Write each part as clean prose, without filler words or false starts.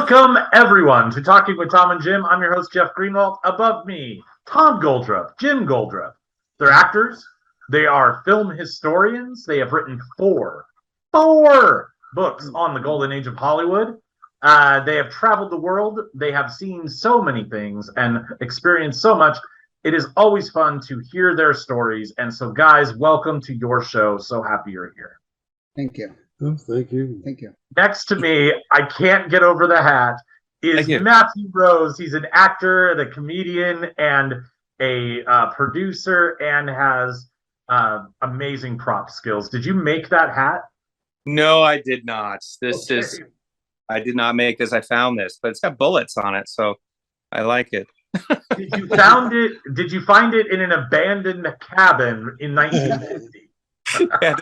Welcome, everyone, to Talking with Tom and Jim. I'm your host, Jeff Greenwald. Above me, Tom Goldrup, Jim Goldrup. They're actors. They are film historians. They have written four books on the golden age of Hollywood. They have traveled the world. They have seen so many things and experienced so much. It is always fun to hear their stories. And so, guys, welcome to your show. So happy you're here. Thank you. Oh, thank you. Thank you. Next to me, I can't get over the hat, is Matthew Rose. He's an actor, the comedian, and a producer, and has amazing prop skills. Did you make that hat? No, I did not. I did not make this. I found this, but it's got bullets on it, so I like it. Did you found it? Did you find it in an abandoned cabin in 1950? Yeah,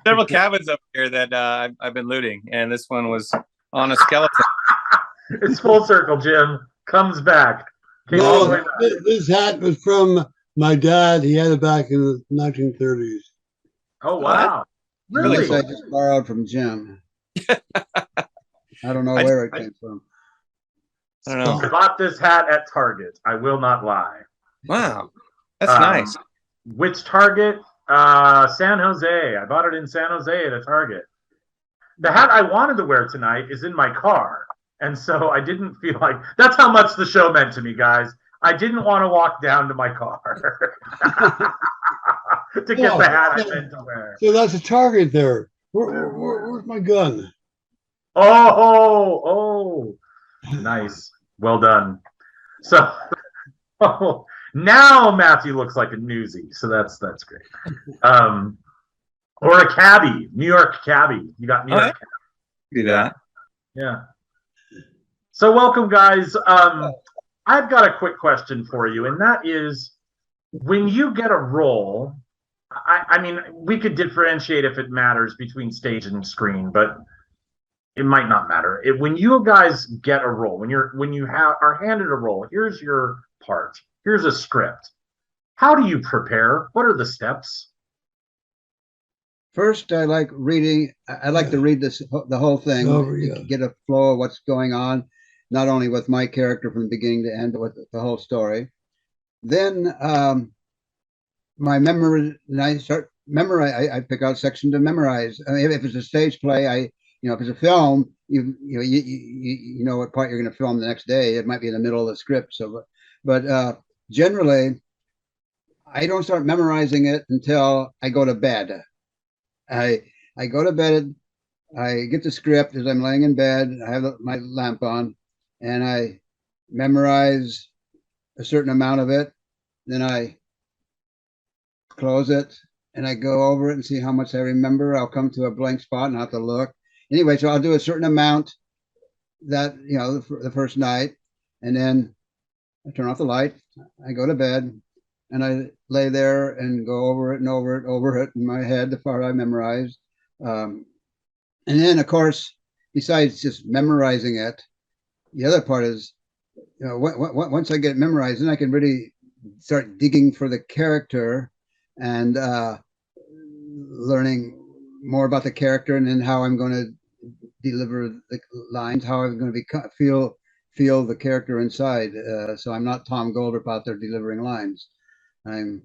several cabins up here that I've been looting, and this one was on a skeleton. It's full circle, Jim. Comes back. No, this hat was from my dad. He had it back in the 1930s. Oh, wow. Really? I just borrowed from Jim. I don't know where it came from. I don't know. I bought this hat at Target. I will not lie. Wow. That's nice. Which Target? San Jose. I bought it in San Jose at a Target. The hat I wanted to wear tonight is in my car. And so I didn't feel like that's how much the show meant to me, guys. I didn't want to walk down to my car to get the hat I meant to wear. So that's a Target there. Where's my gun? Oh, nice. Well done. So now Matthew looks like a newsie, so that's great. Or a cabbie, New York cabbie. You got New York cabbie. Do that. Yeah. So welcome, guys. I've got a quick question for you, and that is, when you get a role, I mean, we could differentiate if it matters between stage and screen, but it might not matter. When you guys get a role, when you are handed a role, here's your part, here's a script. How do you prepare? What are the steps? First, I like reading. I like to read the whole thing, to get a flow of what's going on, not only with my character from the beginning to end, but with the whole story. Then my memory, and I start memorize. I pick out a section to memorize. I mean, if it's a stage play, if it's a film, you know what part you're going to film the next day. It might be in the middle of the script. So, but generally, I don't start memorizing it until I go to bed. I go to bed. I get the script as I'm laying in bed. I have my lamp on, and I memorize a certain amount of it. Then I close it, and I go over it and see how much I remember. I'll come to a blank spot and I have to look. Anyway, so I'll do a certain amount that, the first night, and then I turn off the light. I go to bed, and I lay there and go over it and over it in my head, the part I memorized. And then, of course, besides just memorizing it, the other part is, once I get it memorized, then I can really start digging for the character and learning more about the character, and then how I'm going to deliver the lines, how I'm going to feel the character inside. So I'm not Tom Goldrup out there delivering lines. I'm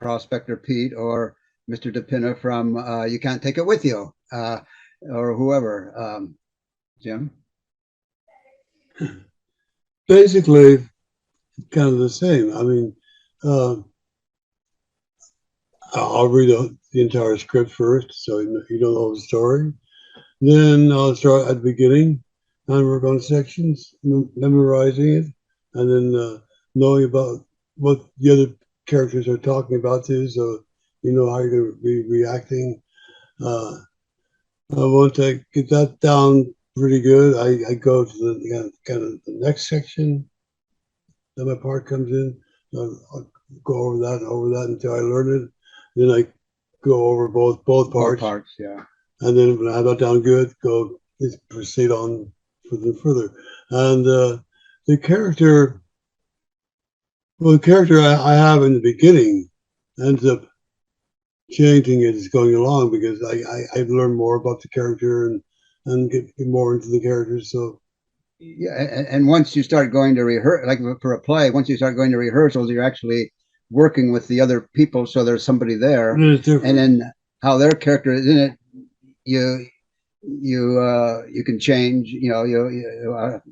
Prospector Pete or Mr. DePina from You Can't Take It With You, or whoever. Jim? Basically, kind of the same. I mean, I'll read the entire script first, so you don't know the story. Then I'll start at the beginning and work on sections, memorizing it, and then knowing about what the other characters are talking about too, so you know how you're going to be reacting. Once I get that down pretty good, I go to the kind of the next section. Then my part comes in. I'll go over that until I learn it. Then I go over both parts. Both parts, yeah. And then when I have that down good, proceed on further. And the character I have in the beginning ends up changing as going along, because I learn more about the character and get more into the characters. So Yeah, and once you start going to rehearse, like for a play, once you start going to rehearsals, you're actually working with the other people, so there's somebody there, and then how their character is in it, you can change.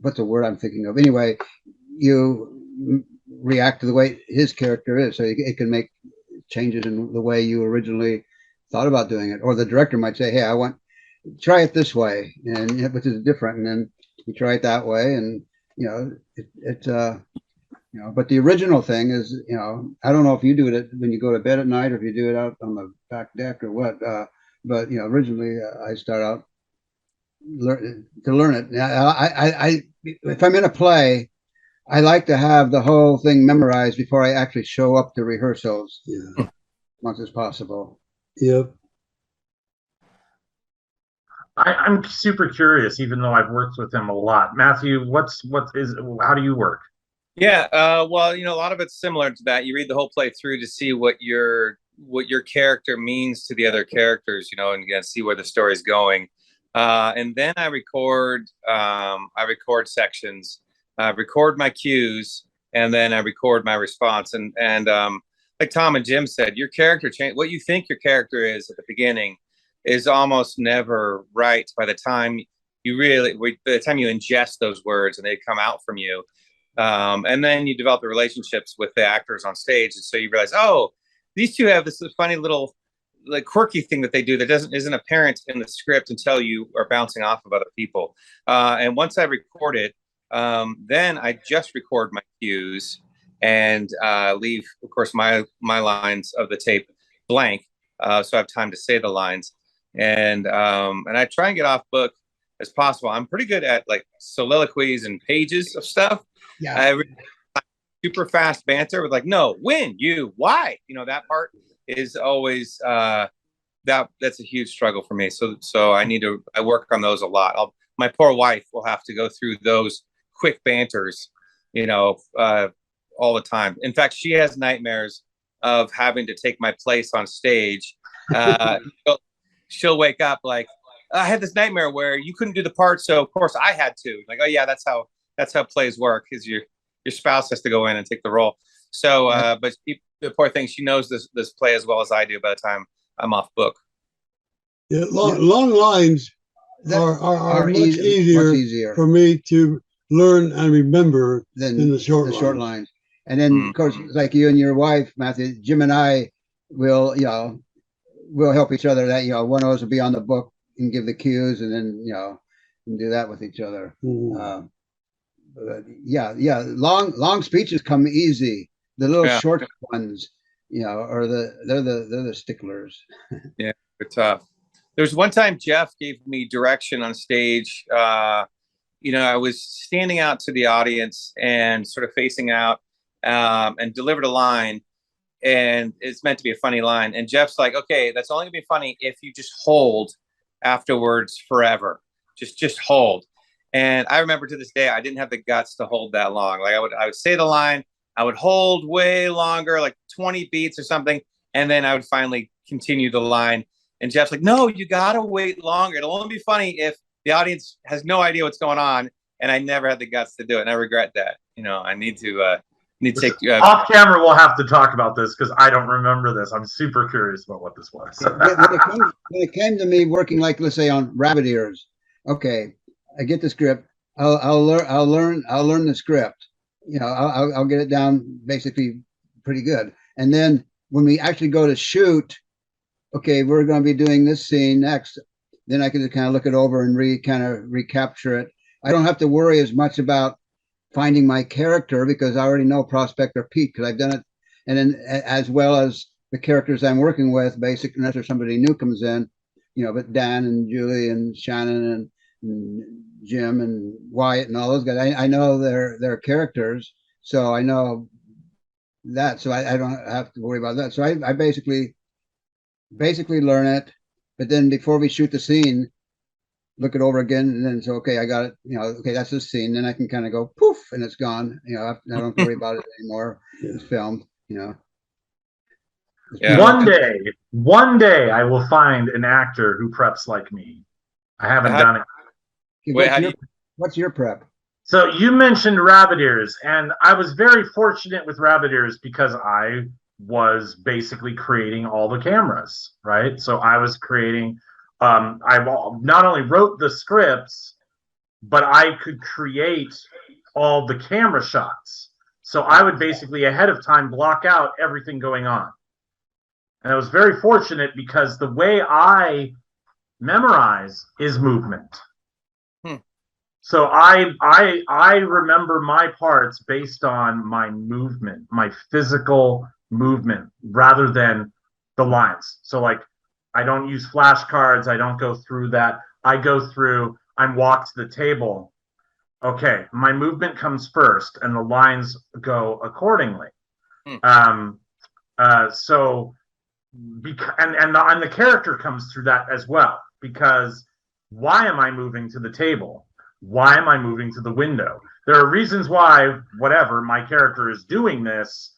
What's the word I'm thinking of? Anyway, you react to the way his character is, so it can make changes in the way you originally thought about doing it. Or the director might say, "Hey, I want try it this way," and which is different, and then you try it that way, and but the original thing is, I don't know if you do it when you go to bed at night or if you do it out on the back deck or what, but originally I start out to learn it. If I'm in a play, I like to have the whole thing memorized before I actually show up to rehearsals. Yeah, much as possible. Yep. I'm super curious, even though I've worked with him a lot. Matthew, how do you work? Yeah, well, a lot of it's similar to that. You read the whole play through to see what your character means to the other characters, and see where the story's going. And then I record sections, record my cues, and then I record my response. And like Tom and Jim said, your character change. What you think your character is at the beginning is almost never right by the time you ingest those words and they come out from you. And then you develop the relationships with the actors on stage, and so you realize, oh, these two have this funny little quirky thing that they do that isn't apparent in the script until you are bouncing off of other people. And once I record it, then I just record my cues and leave, of course, my lines of the tape blank, so I have time to say the lines. And I try and get off book as possible. I'm pretty good at soliloquies and pages of stuff. Yeah, super fast banter with no, when, you, why, that part is always that's a huge struggle for me. So I work on those a lot. My poor wife will have to go through those quick banters, all the time. In fact, she has nightmares of having to take my place on stage. She'll wake up I had this nightmare where you couldn't do the part, so of course I had to. Oh yeah, that's how plays work. Is your spouse has to go in and take the role. So, but the poor thing, she knows this play as well as I do by the time I'm off book. Yeah, long lines are much easier for me to learn and remember than the short lines. And then, of course, like you and your wife, Matthew, Jim and I will, we'll help each other. That one of us will be on the book and give the cues, and then and do that with each other. Long speeches come easy. The little short ones, are they're the sticklers. Yeah, they're tough. There's one time Jeff gave me direction on stage. I was standing out to the audience and sort of facing out, and delivered a line, and it's meant to be a funny line. And Jeff's like, "Okay, that's only gonna be funny if you just hold afterwards forever. Just hold." And I remember to this day, I didn't have the guts to hold that long. I would say the line, I would hold way longer, 20 beats or something, and then I would finally continue the line. And Jeff's like, "No, you gotta wait longer. It'll only be funny if the audience has no idea what's going on." And I never had the guts to do it, and I regret that. I need to take off camera. We'll have to talk about this because I don't remember this. I'm super curious about what this was. when it came to me working, let's say on Rabbit Ears, okay, I get the script. I'll learn the script. I'll get it down basically pretty good. And then when we actually go to shoot, okay, we're going to be doing this scene next. Then I can just kind of look it over and recapture it. I don't have to worry as much about finding my character because I already know Prospector Pete because I've done it. And then as well as the characters I'm working with, basically, unless there's somebody new comes in, but Dan and Julie and Shannon and Jim and Wyatt and all those guys, I know their characters, so I know that, so I don't have to worry about that. So I basically learn it, but then before we shoot the scene, look it over again, and then say, okay, I got it. Okay, that's the scene. Then I can kind of go poof, and it's gone. I don't have to worry about it anymore. It's filmed. Yeah. One day, I will find an actor who preps like me. I haven't done it. Wait, what's your prep? So you mentioned rabbit ears, and I was very fortunate with rabbit ears because I was basically creating all the cameras, right? So I was creating. I not only wrote the scripts, but I could create all the camera shots. So I would basically ahead of time block out everything going on. And I was very fortunate because the way I memorize is movement. So I remember my parts based on my movement, my physical movement, rather than the lines. So like I don't use flashcards. I don't go through that. I go through. I'm walked to the table. Okay, my movement comes first, and the lines go accordingly. So and the character comes through that as well, because why am I moving to the table? Why am I moving to the window? There are reasons why, whatever, my character is doing this.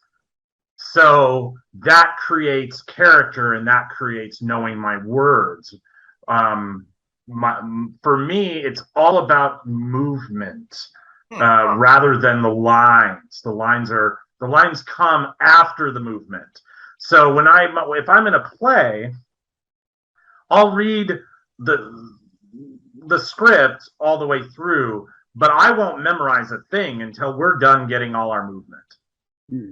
So that creates character, and that creates knowing my words. For me, it's all about movement rather than the lines. The lines come after the movement. So if I'm in a play, I'll read the script all the way through, but I won't memorize a thing until we're done getting all our movement.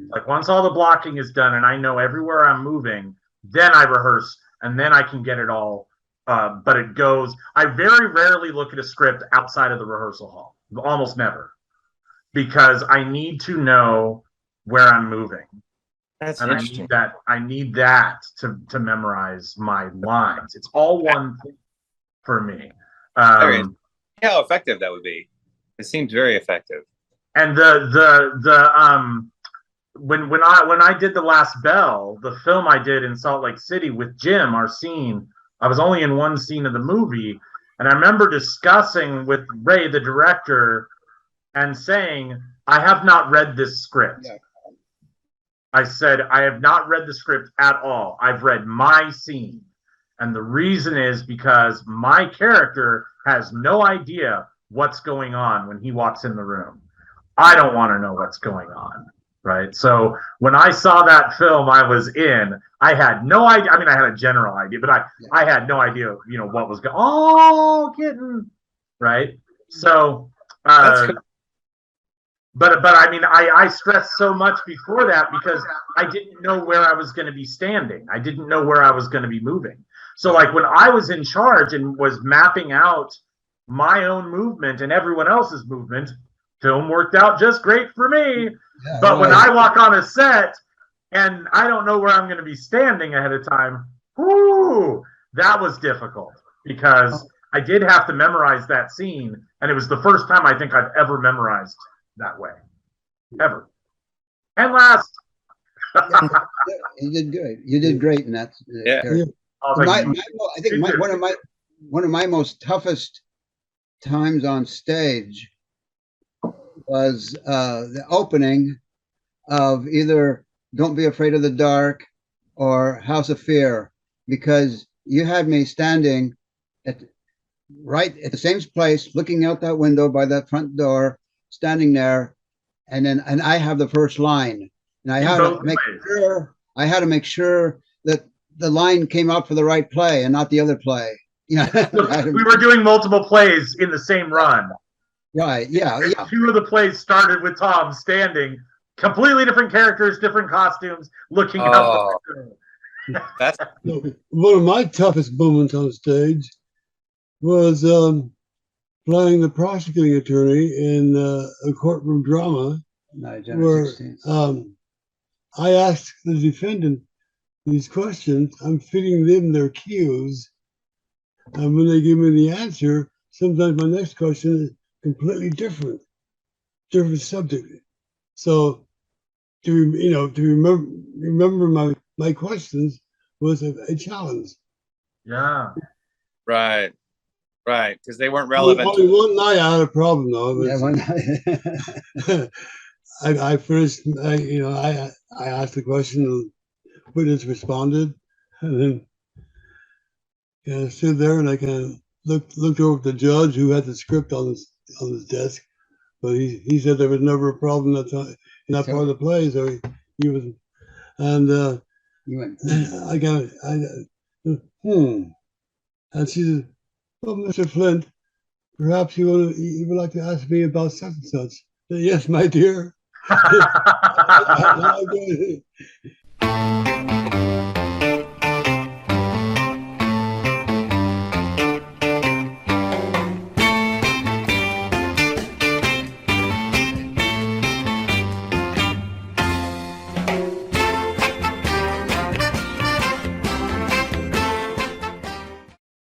Like once all the blocking is done and I know everywhere I'm moving, then I rehearse and then I can get it all. But I very rarely look at a script outside of the rehearsal hall, almost never, because I need to know where I'm moving. That's and interesting. I need that to memorize my lines. It's all one thing for me. How effective that would be. It seems very effective. And when I did The Last Bell, the film I did in Salt Lake City with Jim, our scene, I was only in one scene of the movie, and I remember discussing with Ray, the director, and saying, I have not read this script. Yeah. I said, I have not read the script at all. I've read my scene. And the reason is because my character has no idea what's going on when he walks in the room. I don't want to know what's going on, right? So when I saw that film I was in, I had no idea. I mean, I had a general idea, but I had no idea, what was going on. Oh, kitten, right? So, that's cool. But I mean, I stressed so much before that because I didn't know where I was going to be standing. I didn't know where I was going to be moving. So like when I was in charge and was mapping out my own movement and everyone else's movement, film worked out just great for me. Yeah, but when I walk on a set and I don't know where I'm going to be standing ahead of time, that was difficult because I did have to memorize that scene. And it was the first time I think I've ever memorized that way, ever. And last, you did good. You did great in that. Yeah. I think one of my most toughest times on stage was the opening of either Don't Be Afraid of the Dark or House of Fear, because you had me standing right at the same place, looking out that window by that front door, standing there, and I have the first line, and I had to make sure that the line came out for the right play and not the other play. Yeah, we were doing multiple plays in the same run. Right. Yeah. Two of the plays started with Tom standing, completely different characters, different costumes, looking out. That's one of my toughest moments on stage was playing the prosecuting attorney in a courtroom drama where I asked the defendant these questions. I'm feeding them their cues. And when they give me the answer, sometimes my next question is completely different subject. So to remember my questions was a challenge. Yeah. Right. Right, because they weren't relevant. Only one night I had a problem though. Yeah, one night. I finished. I asked the question, the witness responded, and then stood there and I kind of looked over at the judge who had the script on his desk. but he said there was never a problem that time in that part of the play. So he was, and You went, I got, and she said, "Well, Mr. Flint, perhaps you would like to ask me about such and such." I said, "Yes, my dear."